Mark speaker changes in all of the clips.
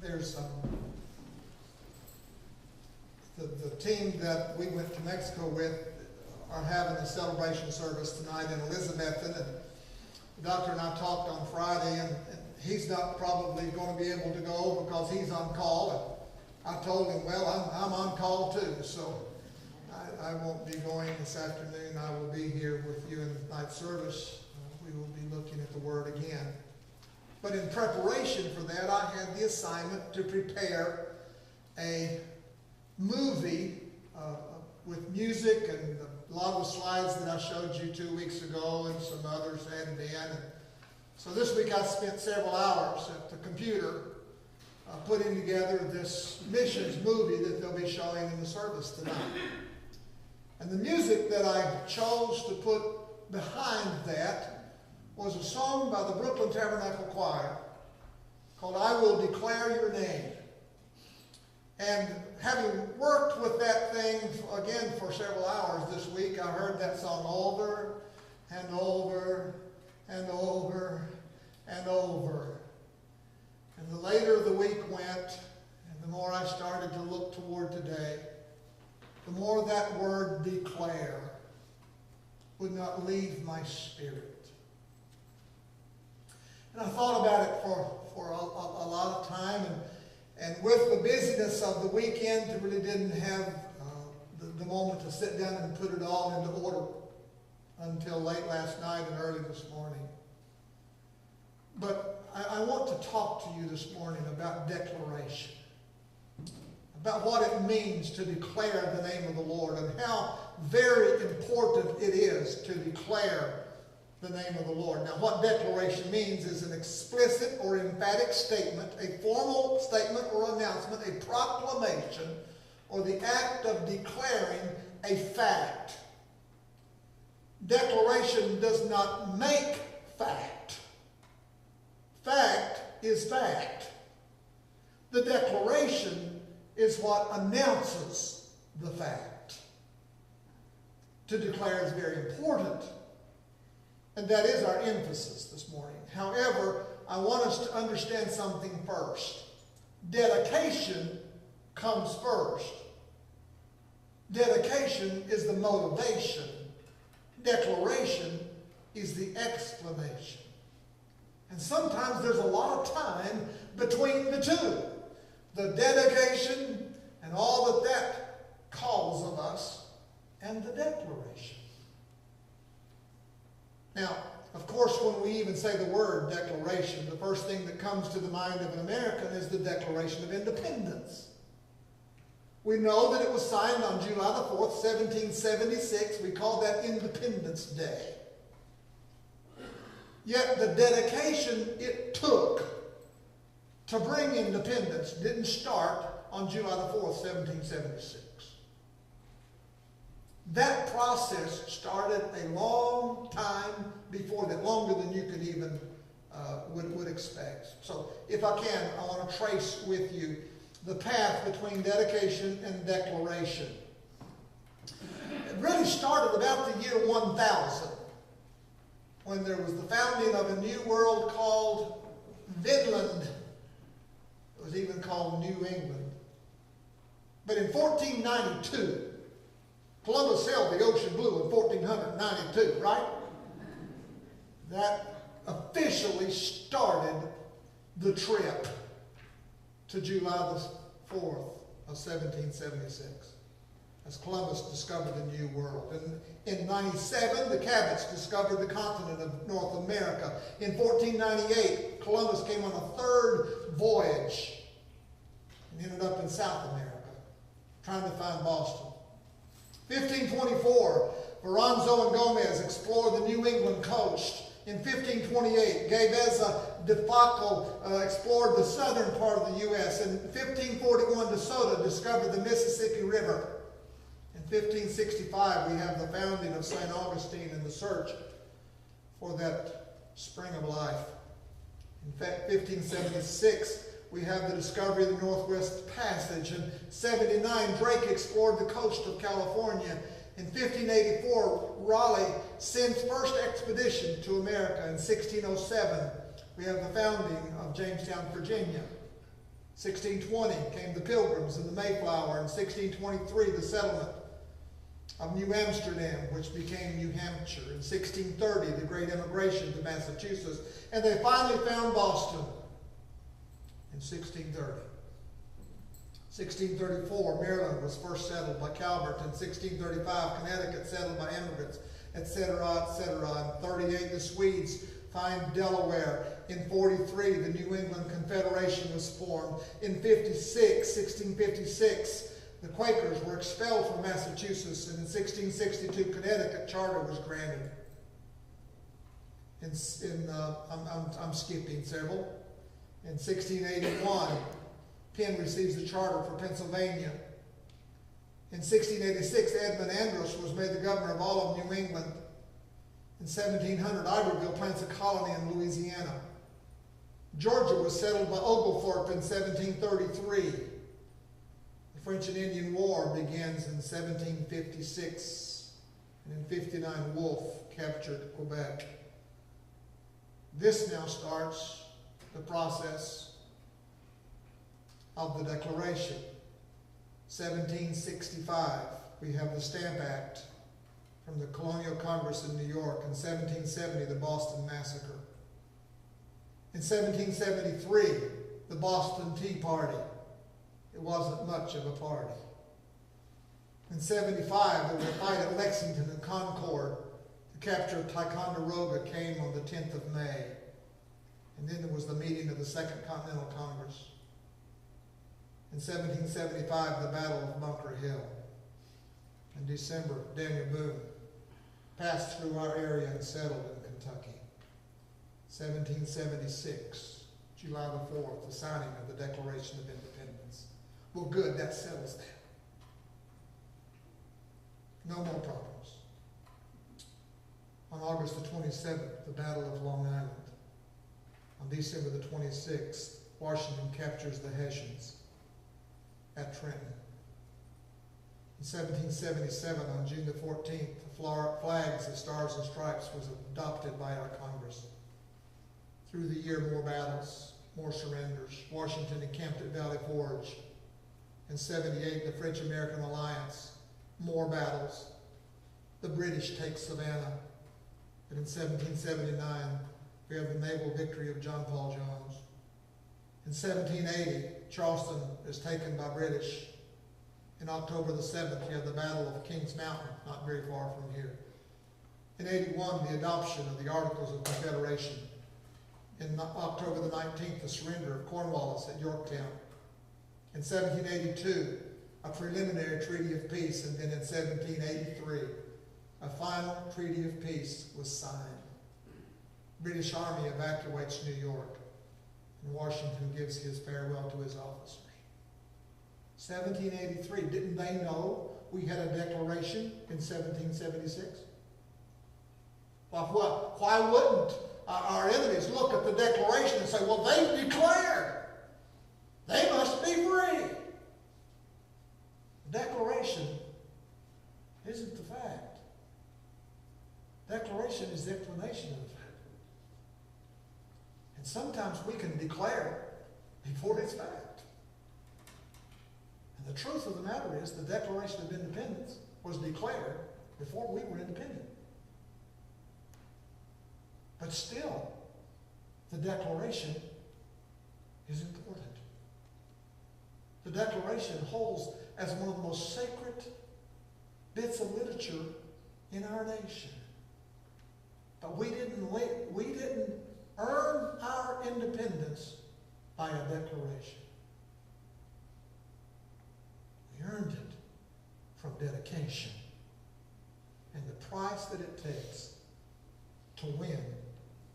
Speaker 1: there's the team that we went to Mexico with are having a celebration service tonight in Elizabethton, and the doctor and I talked on Friday, and he's not probably going to be able to go because he's on call, and I told him, well, I'm on call too, so I won't be going this afternoon. I will be here with you in the night service. We will be looking at the Word again. But in preparation for that, I had the assignment to prepare a movie with music and a lot of the slides that I showed you 2 weeks ago and some others added in. And so this week I spent several hours at the computer putting together this missions movie that they'll be showing in the service tonight. And the music that I chose to put behind that was a song by the Brooklyn Tabernacle Choir called I Will Declare Your Name. And having worked with that thing again for several hours this week, I heard that song over and over and over and over. And the later the week went, and the more I started to look toward today, the more that word declare would not leave my spirit. And I thought about it for a lot of time, and with the busyness of the weekend, I really didn't have the moment to sit down and put it all into order until late last night and early this morning. But I want to talk to you this morning about declaration, about what it means to declare the name of the Lord and how very important it is to declare the name of the Lord. Now, what declaration means is an explicit or emphatic statement, a formal statement or announcement, a proclamation, or the act of declaring a fact. Declaration does not make fact. Fact is fact. The declaration is what announces the fact. To declare is very important. And that is our emphasis this morning. However, I want us to understand something first. Dedication comes first. Dedication is the motivation. Declaration is the explanation. And sometimes there's a lot of time between the two. The dedication and all that calls of us, and the declaration. Now, of course, when we even say the word declaration, the first thing that comes to the mind of an American is the Declaration of Independence. We know that it was signed on July the 4th, 1776. We call that Independence Day. Yet the dedication it took to bring independence didn't start on July the 4th, 1776. That process started a long time before that, longer than you could even would expect. So if I can, I want to trace with you the path between dedication and declaration. It really started about the year 1000, when there was the founding of a new world called Vinland. It was even called New England. But in 1492, Columbus sailed the ocean blue in 1492, right? That officially started the trip to July the 4th of 1776, as Columbus discovered the New World. And in 97, the Cabots discovered the continent of North America. In 1498, Columbus came on a third voyage and ended up in South America, trying to find Boston. 1524, Veranzo and Gomez explored the New England coast. In 1528, Gaveza de Facco explored the southern part of the U.S. In 1541, De Soto discovered the Mississippi River. In 1565, we have the founding of St. Augustine and the search for that spring of life. In fact, 1576, we have the discovery of the Northwest Passage. In 79, Drake explored the coast of California. In 1584, Raleigh sent first expedition to America. In 1607, we have the founding of Jamestown, Virginia. 1620 came the Pilgrims and the Mayflower. In 1623, the settlement of New Amsterdam, which became New Hampshire. In 1630, the great immigration to Massachusetts. And they finally found Boston in 1630. 1634, Maryland was first settled by Calvert. In 1635, Connecticut settled by immigrants, etc., etc. In 38, the Swedes find Delaware. In 43, the New England Confederation was formed. In 1656, the Quakers were expelled from Massachusetts, and in 1662, Connecticut charter was granted. I'm skipping several. In 1681, Penn receives the charter for Pennsylvania. In 1686, Edmund Andros was made the governor of all of New England. In 1700, Iberville plants a colony in Louisiana. Georgia was settled by Oglethorpe in 1733. The French and Indian War begins in 1756. And in 59, Wolfe captured Quebec. This now starts the process of the Declaration. 1765, we have the Stamp Act from the Colonial Congress in New York. In 1770, the Boston Massacre. In 1773, the Boston Tea Party. It wasn't much of a party. In 75, there was a fight at Lexington and Concord. The capture of Ticonderoga came on the 10th of May. And then there was the meeting of the Second Continental Congress. In 1775, the Battle of Bunker Hill. In December, Daniel Boone passed through our area and settled in Kentucky. 1776, July the 4th, the signing of the Declaration of Independence. Well, good, that settles that. No more problems. On August the 27th, the Battle of Long Island. On December the 26th, Washington captures the Hessians at Trenton. In 1777, on June the 14th, the flags of Stars and Stripes was adopted by our Congress. Through the year, more battles, more surrenders. Washington encamped at Valley Forge. In 78, the French-American Alliance, more battles. The British take Savannah. But in 1779, we have the naval victory of John Paul Jones. In 1780, Charleston is taken by British. In October the 7th, you have the Battle of Kings Mountain, not very far from here. In 81, the adoption of the Articles of Confederation. In October the 19th, the surrender of Cornwallis at Yorktown. In 1782, a preliminary treaty of peace, and then in 1783, a final treaty of peace was signed. British Army evacuates New York, and Washington gives his farewell to his officers. 1783, didn't they know we had a declaration in 1776? Well, why wouldn't our enemies look at the declaration and say, well, they declared. They must be free. The declaration isn't the fact. Declaration is the explanation of the fact. And sometimes we can declare before it's fact. And the truth of the matter is the Declaration of Independence was declared before we were independent. But still, the Declaration is important. The Declaration holds as one of the most sacred bits of literature in our nation. But we didn't earn our independence by a declaration. We earned it from dedication and the price that it takes to win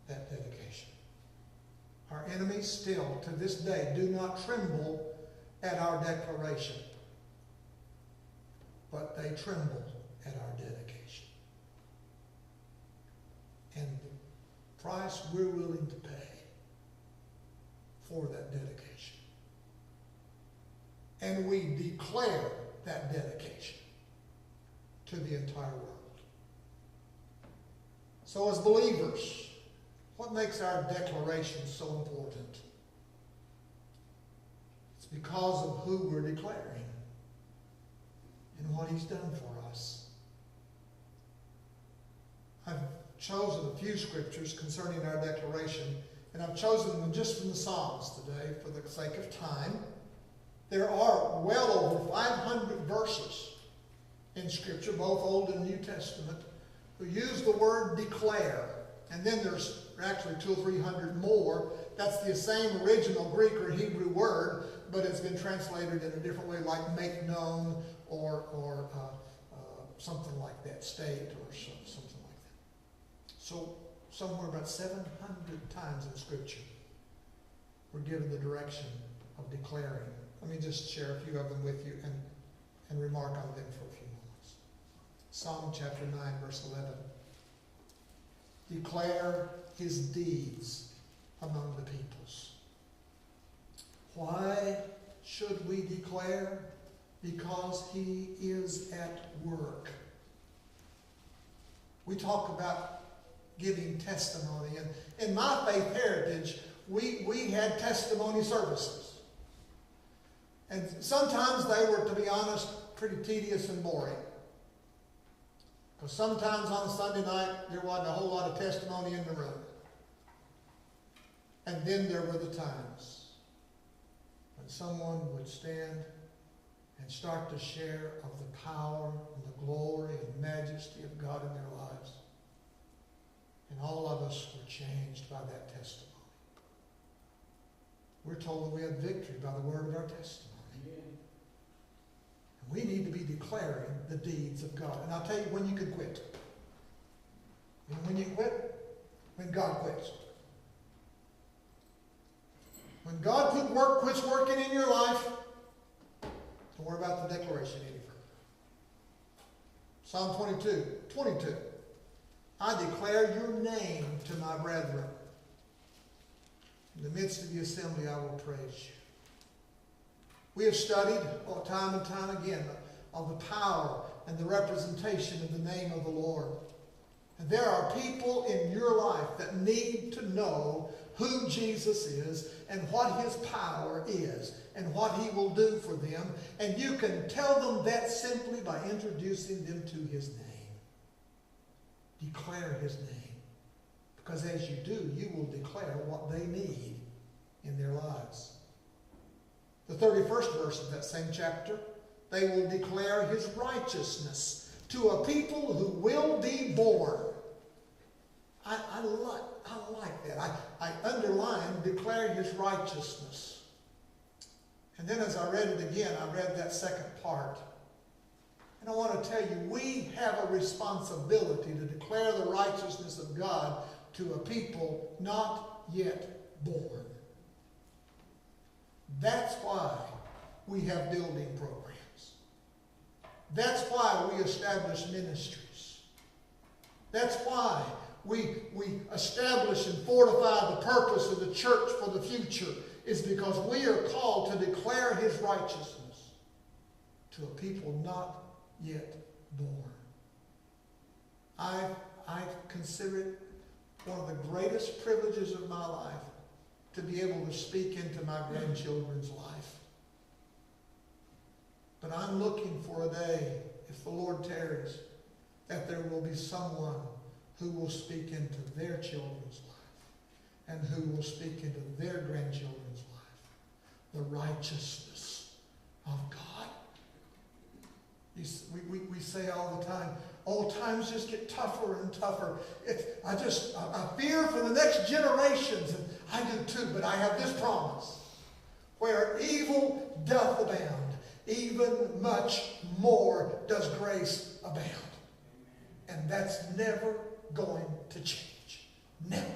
Speaker 1: that dedication. Our enemies still, to this day, do not tremble at our declaration, but they tremble at our dedication. And the price we're willing to pay for that dedication. And we declare that dedication to the entire world. So as believers, what makes our declaration so important? It's because of who we're declaring and what He's done for us. I've chosen a few scriptures concerning our declaration, and I've chosen them just from the Psalms today for the sake of time. There are well over 500 verses in Scripture, both Old and New Testament, who use the word declare. And then there's actually 200 or 300 more. That's the same original Greek or Hebrew word, but it's been translated in a different way, like make known or something like that, state or something like that. So somewhere about 700 times in Scripture we're given the direction of declaring. Let me just share a few of them with you and remark on them for a few moments. Psalm chapter 9, verse 11. Declare His deeds among the peoples. Why should we declare? Because He is at work. We talk about giving testimony. And in my faith heritage, we had testimony services. And sometimes they were, to be honest, pretty tedious and boring. Because sometimes on Sunday night, there wasn't a whole lot of testimony in the room. And then there were the times when someone would stand and start to share of the power and the glory and majesty of God in their lives. And all of us were changed by that testimony. We're told that we had victory by the word of our testimony. And we need to be declaring the deeds of God. And I'll tell you when you can quit. And when you quit, when God quits. When God quits working in your life, don't worry about the declaration any further. Psalm 22. I declare your name to my brethren. In the midst of the assembly, I will praise you. We have studied time and time again of the power and the representation of the name of the Lord. And there are people in your life that need to know who Jesus is and what His power is and what He will do for them. And you can tell them that simply by introducing them to His name. Declare His name. Because as you do, you will declare what they need in their lives. The 31st verse of that same chapter, they will declare His righteousness to a people who will be born. I like that. I underline, declare His righteousness. And then as I read it again, I read that second part. And I want to tell you, we have a responsibility to declare the righteousness of God to a people not yet born. That's why we have building programs. That's why we establish ministries. That's why we establish and fortify the purpose of the church for the future, is because we are called to declare His righteousness to a people not yet born. I consider it one of the greatest privileges of my life to be able to speak into my grandchildren's life. But I'm looking for a day, if the Lord tarries, that there will be someone who will speak into their children's life and who will speak into their grandchildren's life the righteousness of God. We say all the time, times just get tougher and tougher. I fear for the next generations, and I do too, but I have this promise. Where evil doth abound, even much more does grace abound. And that's never going to change. Never.